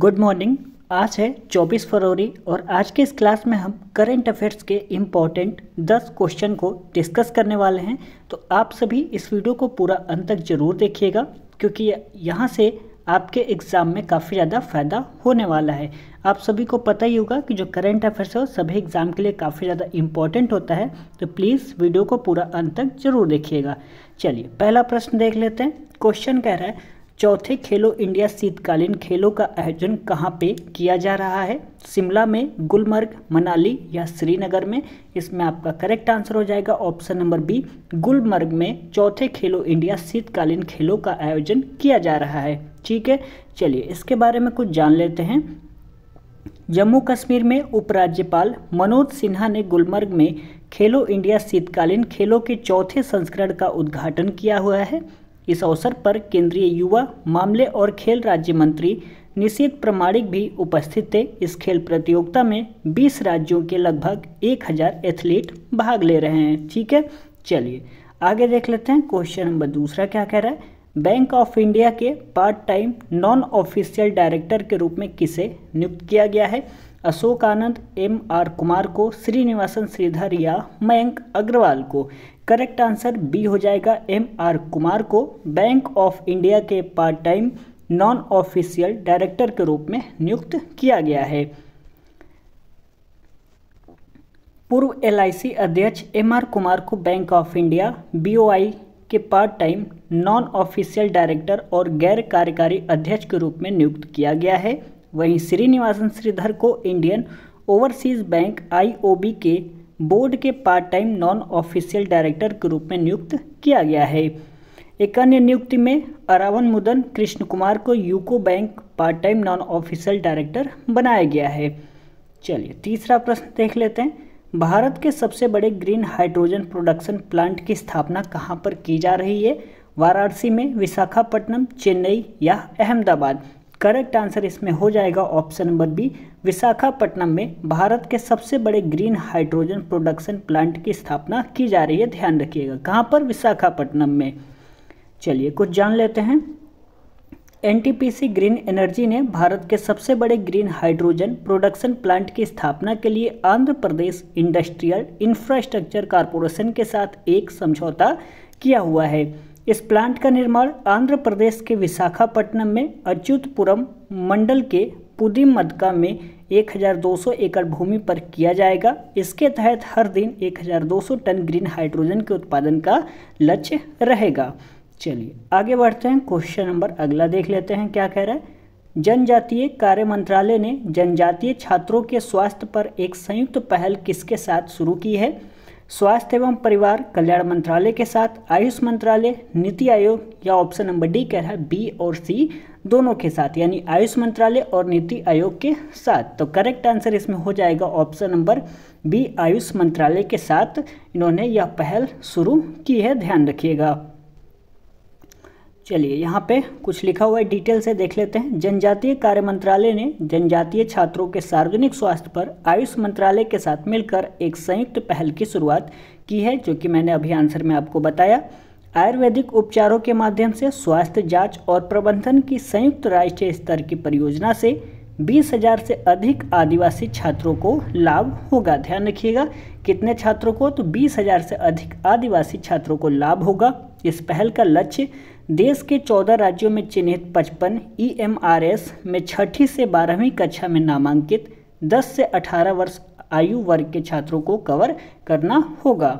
Good morning. आज है 24 फरवरी और आज के इस क्लास में हम करंट अफेयर्स के इम्पॉर्टेंट 10 क्वेश्चन को डिस्कस करने वाले हैं। तो आप सभी इस वीडियो को पूरा अंत तक जरूर देखिएगा क्योंकि यहाँ से आपके एग्ज़ाम में काफ़ी ज़्यादा फ़ायदा होने वाला है। आप सभी को पता ही होगा कि जो करंट अफेयर्स है वो सभी एग्ज़ाम के लिए काफ़ी ज़्यादा इम्पॉर्टेंट होता है, तो प्लीज़ वीडियो को पूरा अंत तक जरूर देखिएगा। चलिए पहला प्रश्न देख लेते हैं। क्वेश्चन कह रहा है चौथे खेलो इंडिया शीतकालीन खेलों का आयोजन कहाँ पे किया जा रहा है? शिमला में, गुलमर्ग, मनाली या श्रीनगर में? इसमें आपका करेक्ट आंसर हो जाएगा ऑप्शन नंबर बी, गुलमर्ग में चौथे खेलो इंडिया शीतकालीन खेलों का आयोजन किया जा रहा है। ठीक है, चलिए इसके बारे में कुछ जान लेते हैं। जम्मू कश्मीर में उपराज्यपाल मनोज सिन्हा ने गुलमर्ग में खेलो इंडिया शीतकालीन खेलों के चौथे संस्करण का उद्घाटन किया हुआ है। इस अवसर पर केंद्रीय युवा मामले और खेल राज्य मंत्री निशीथ प्रामाणिक भी उपस्थित थे। इस खेल प्रतियोगिता में 20 राज्यों के लगभग 1000 एथलीट भाग ले रहे हैं। ठीक है, चलिए आगे देख लेते हैं। क्वेश्चन नंबर दूसरा क्या कह रहा है? बैंक ऑफ इंडिया के part time non official director के रूप में किसे नियुक्त किया गया है? अशोक आनंद, MR कुमार को, श्रीनिवासन श्रीधर या मयंक अग्रवाल को? करेक्ट आंसर बी हो जाएगा, MR कुमार को बैंक ऑफ इंडिया के part time non official director के रूप में नियुक्त किया गया है। पूर्व LIC अध्यक्ष MR कुमार को बैंक ऑफ इंडिया BOI के part time non official director और गैर कार्यकारी अध्यक्ष के रूप में नियुक्त किया गया है। वहीं श्रीनिवासन श्रीधर को इंडियन ओवरसीज बैंक IOB के बोर्ड के part time non official director के रूप में नियुक्त किया गया है। एक अन्य नियुक्ति में अरावन मुदन कृष्ण कुमार को UCO bank part time non official director बनाया गया है। चलिए तीसरा प्रश्न देख लेते हैं। भारत के सबसे बड़े ग्रीन हाइड्रोजन प्रोडक्शन प्लांट की स्थापना कहाँ पर की जा रही है? वाराणसी में, विशाखापट्टनम, चेन्नई या अहमदाबाद? करेक्ट आंसर इसमें हो जाएगा ऑप्शन नंबर बी, विशाखापट्टनम में भारत के सबसे बड़े ग्रीन हाइड्रोजन प्रोडक्शन प्लांट की स्थापना की जा रही है। ध्यान रखिएगा कहाँ पर? विशाखापट्टनम में। चलिए कुछ जान लेते हैं। NTPC ग्रीन एनर्जी ने भारत के सबसे बड़े ग्रीन हाइड्रोजन प्रोडक्शन प्लांट की स्थापना के लिए Andhra Pradesh industrial infrastructure corporation के साथ एक समझौता किया हुआ है। इस प्लांट का निर्माण आंध्र प्रदेश के विशाखापट्टनम में अच्युतपुरम मंडल के पुदिमदका में 1200 एकड़ भूमि पर किया जाएगा। इसके तहत हर दिन 1200 टन ग्रीन हाइड्रोजन के उत्पादन का लक्ष्य रहेगा। चलिए आगे बढ़ते हैं। क्वेश्चन नंबर अगला देख लेते हैं क्या कह रहा है। जनजातीय कार्य मंत्रालय ने जनजातीय छात्रों के स्वास्थ्य पर एक संयुक्त पहल किसके साथ शुरू की है? स्वास्थ्य एवं परिवार कल्याण मंत्रालय के साथ, आयुष मंत्रालय, नीति आयोग या ऑप्शन नंबर डी कह रहा है बी और सी दोनों के साथ, यानी आयुष मंत्रालय और नीति आयोग के साथ? तो करेक्ट आंसर इसमें हो जाएगा ऑप्शन नंबर बी, आयुष मंत्रालय के साथ इन्होंने यह पहल शुरू की है। ध्यान रखिएगा। चलिए यहाँ पे कुछ लिखा हुआ है, डिटेल से देख लेते हैं। जनजातीय कार्य मंत्रालय ने जनजातीय छात्रों के सार्वजनिक स्वास्थ्य पर आयुष मंत्रालय के साथ मिलकर एक संयुक्त पहल की शुरुआत की है, जो कि मैंने अभी आंसर में आपको बताया। आयुर्वेदिक उपचारों के माध्यम से स्वास्थ्य जांच और प्रबंधन की संयुक्त राष्ट्रीय स्तर की परियोजना से 20,000 से अधिक आदिवासी छात्रों को लाभ होगा। ध्यान रखिएगा कितने छात्रों को? तो 20,000 से अधिक आदिवासी छात्रों को लाभ होगा। इस पहल का लक्ष्य देश के 14 राज्यों में चिन्हित 55 EMRS में 6ठी से 12वीं कक्षा में नामांकित 10 से 18 वर्ष आयु वर्ग के छात्रों को कवर करना होगा।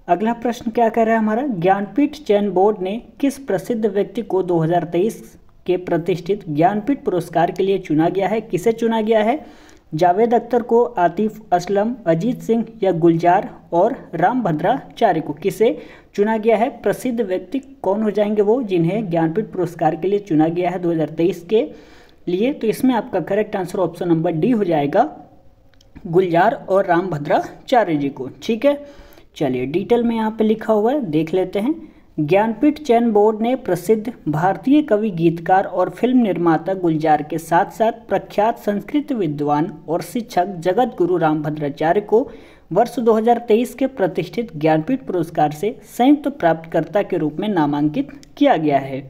अगला प्रश्न क्या कह रहा है हमारा? ज्ञानपीठ चयन बोर्ड ने किस प्रसिद्ध व्यक्ति को 2023 के प्रतिष्ठित ज्ञानपीठ पुरस्कार के लिए चुना गया है? किसे चुना गया है? जावेद अख्तर को, आतिफ असलम, अजीत सिंह या गुलजार और रामभद्राचार्य को? किसे चुना गया है? प्रसिद्ध व्यक्ति कौन हो जाएंगे वो जिन्हें ज्ञानपीठ पुरस्कार के लिए चुना गया है 2023 के लिए? तो इसमें आपका correct answer option number D हो जाएगा, गुलजार और रामभद्राचार्य जी को। ठीक है, चलिए डिटेल में यहाँ पे लिखा हुआ है, देख लेते हैं। ज्ञानपीठ चयन बोर्ड ने प्रसिद्ध भारतीय कवि, गीतकार और फिल्म निर्माता गुलजार के साथ साथ प्रख्यात संस्कृत विद्वान और शिक्षक जगत गुरु रामभद्राचार्य को वर्ष 2023 के प्रतिष्ठित ज्ञानपीठ पुरस्कार से संयुक्त प्राप्तकर्ता के रूप में नामांकित किया गया है।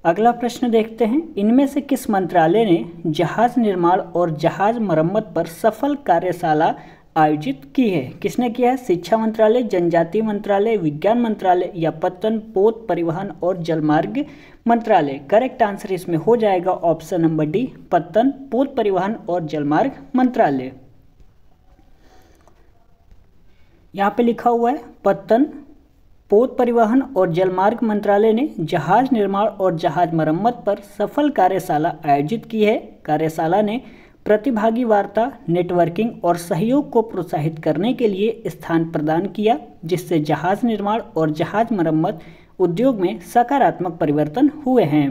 अगला प्रश्न देखते हैं, इनमें से किस मंत्रालय ने जहाज निर्माण और जहाज मरम्मत पर सफल कार्यशाला आयोजित की है? किसने किया है? शिक्षा मंत्रालय, जनजातीय मंत्रालय, विज्ञान मंत्रालय या पत्तन, पोत, परिवहन और जलमार्ग मंत्रालय। करेक्ट आंसर इसमें हो जाएगा ऑप्शन नंबर डी, पत्तन, पोत, परिवहन और जलमार्ग मंत्रालय। यहाँ पे लिखा हुआ है पत्तन, पोत, परिवहन और जलमार्ग मंत्रालय ने जहाज निर्माण और जहाज मरम्मत पर सफल कार्यशाला आयोजित की है। कार्यशाला ने प्रतिभागी वार्ता, नेटवर्किंग और सहयोग को प्रोत्साहित करने के लिए स्थान प्रदान किया, जिससे जहाज निर्माण और जहाज मरम्मत उद्योग में सकारात्मक परिवर्तन हुए हैं।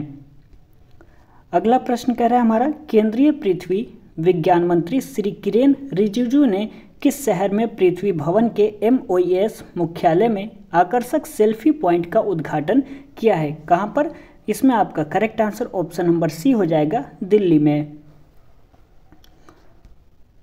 अगला प्रश्न कह रहा है हमारा, केंद्रीय पृथ्वी विज्ञान मंत्री श्री किरेन रिजिजू ने किस शहर में पृथ्वी भवन के MOES मुख्यालय में आकर्षक सेल्फी पॉइंट का उद्घाटन किया है? कहां पर? इसमें आपका correct answer option number C हो जाएगा, दिल्ली में।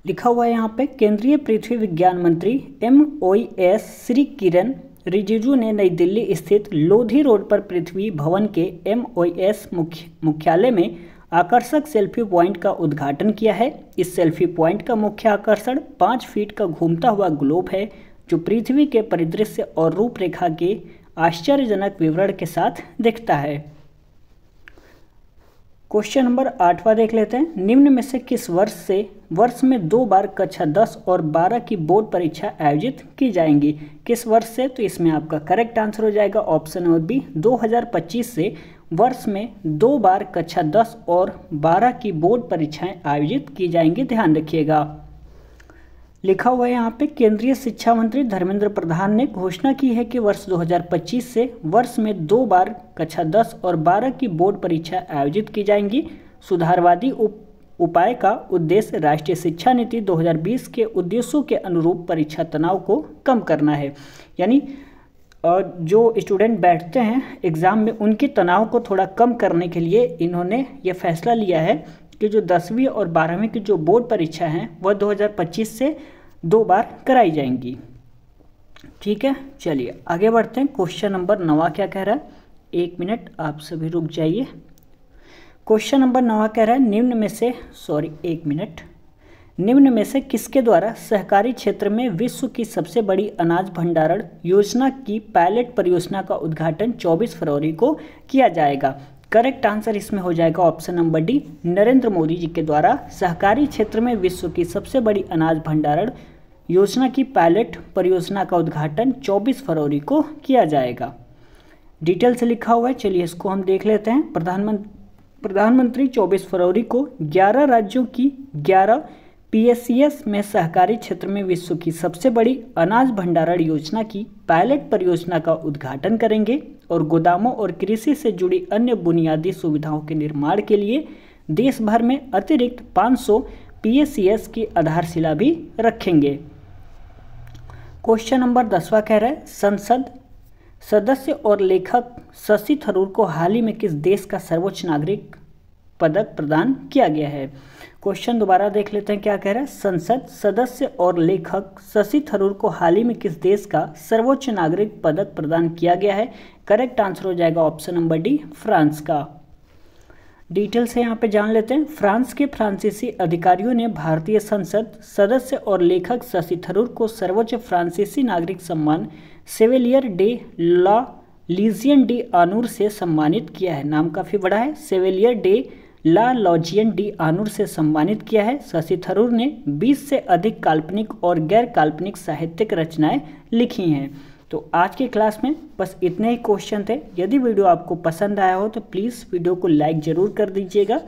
लिखा हुआ है यहाँ पे, केंद्रीय पृथ्वी विज्ञान मंत्री MOES श्री किरेन रिजिजू ने नई दिल्ली स्थित लोधी रोड पर पृथ्वी भवन के MOES मुख्यालय में आकर्षक सेल्फी पॉइंट का उद्घाटन किया है। इस सेल्फी पॉइंट का मुख्य आकर्षण 5 फीट का घूमता हुआ ग्लोब है, जो पृथ्वी के परिदृश्य और रूपरेखा के आश्चर्यजनक विवरण के साथ दिखता है। क्वेश्चन नंबर 8वां देख लेते हैं, निम्न में से किस वर्ष में 2 बार कक्षा 10 और 12 की बोर्ड परीक्षा आयोजित की जाएंगी? किस वर्ष से? तो इसमें आपका करेक्ट आंसर हो जाएगा ऑप्शन नंबर बी, 2025 से वर्ष में 2 बार कक्षा 10 और 12 की बोर्ड परीक्षाएं आयोजित की जाएंगी, ध्यान रखिएगा। लिखा हुआ है यहाँ पे, केंद्रीय शिक्षा मंत्री धर्मेंद्र प्रधान ने घोषणा की है कि वर्ष 2025 से वर्ष में 2 बार कक्षा 10 और 12 की बोर्ड परीक्षा आयोजित की जाएंगी। सुधारवादी उपाय का उद्देश्य राष्ट्रीय शिक्षा नीति 2020 के उद्देश्यों के अनुरूप परीक्षा तनाव को कम करना है। यानी जो स्टूडेंट बैठते हैं एग्ज़ाम में, उनके तनाव को थोड़ा कम करने के लिए इन्होंने ये फैसला लिया है कि जो 10वीं और 12वीं की जो बोर्ड परीक्षा हैं वह 2025 से 2 बार कराई जाएंगी। ठीक है, चलिए आगे बढ़ते हैं। क्वेश्चन नंबर 9 क्या कह रहा है? 1 मिनट आप सभी रुक जाइए। क्वेश्चन नंबर 9 कह रहा है, निम्न में से किसके द्वारा सहकारी क्षेत्र में विश्व की सबसे बड़ी अनाज भंडारण योजना की पायलट परियोजना का उद्घाटन 24 फरवरी को किया जाएगा? करेक्ट आंसर इसमें हो जाएगा option number D, Narendra Modi ji के द्वारा सहकारी क्षेत्र में विश्व की सबसे बड़ी अनाज भंडारण योजना की पायलट परियोजना का उद्घाटन 24 फरवरी को किया जाएगा। डिटेल से लिखा हुआ है, चलिए इसको हम देख लेते हैं। प्रधानमंत्री 24 फरवरी को 11 राज्यों की 11 PSCS में सहकारी क्षेत्र में विश्व की सबसे बड़ी अनाज भंडारण योजना की पायलट परियोजना का उद्घाटन करेंगे और गोदामों और कृषि से जुड़ी अन्य बुनियादी सुविधाओं के निर्माण के लिए देश भर में अतिरिक्त 500 PSCS की आधारशिला भी रखेंगे। क्वेश्चन नंबर 10वां कह रहा है, संसद सदस्य और लेखक शशि थरूर को हाल ही में किस देश का सर्वोच्च नागरिक पदक प्रदान किया गया है? क्वेश्चन दोबारा देख लेते हैं क्या कह रहा है। संसद सदस्य और लेखक शशि थरूर को हाल ही में किस देश का सर्वोच्च नागरिक पदक प्रदान किया गया है? करेक्ट आंसर हो जाएगा ऑप्शन नंबर डी, फ्रांस का। डिटेल से यहाँ पे जान लेते हैं। फ्रांस के फ्रांसीसी अधिकारियों ने भारतीय संसद सदस्य और लेखक शशि थरूर को सर्वोच्च फ्रांसीसी नागरिक सम्मान सेवेलियर डे ला लीजियन डी आनूर से सम्मानित किया है। नाम काफ़ी बड़ा है, सेवेलियर डे ला लॉजियन डी आनूर से सम्मानित किया है। शशि थरूर ने 20 से अधिक काल्पनिक और गैर काल्पनिक साहित्यिक रचनाएं लिखी हैं। तो आज के क्लास में बस इतने ही क्वेश्चन थे। यदि वीडियो आपको पसंद आया हो तो प्लीज़ वीडियो को लाइक ज़रूर कर दीजिएगा।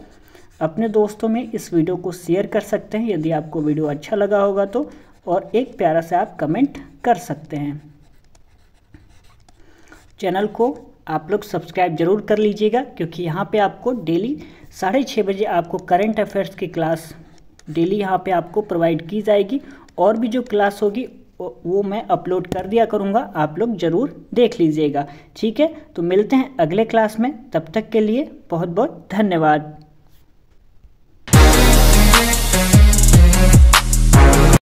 अपने दोस्तों में इस वीडियो को शेयर कर सकते हैं यदि आपको वीडियो अच्छा लगा होगा तो, और एक प्यारा सा आप कमेंट कर सकते हैं। चैनल को आप लोग सब्सक्राइब जरूर कर लीजिएगा, क्योंकि यहाँ पे आपको डेली 6:30 बजे आपको करंट अफेयर्स की क्लास डेली यहाँ पे आपको प्रोवाइड की जाएगी। और भी जो क्लास होगी वो मैं अपलोड कर दिया करूँगा, आप लोग ज़रूर देख लीजिएगा। ठीक है, तो मिलते हैं अगले क्लास में, तब तक के लिए बहुत बहुत धन्यवाद।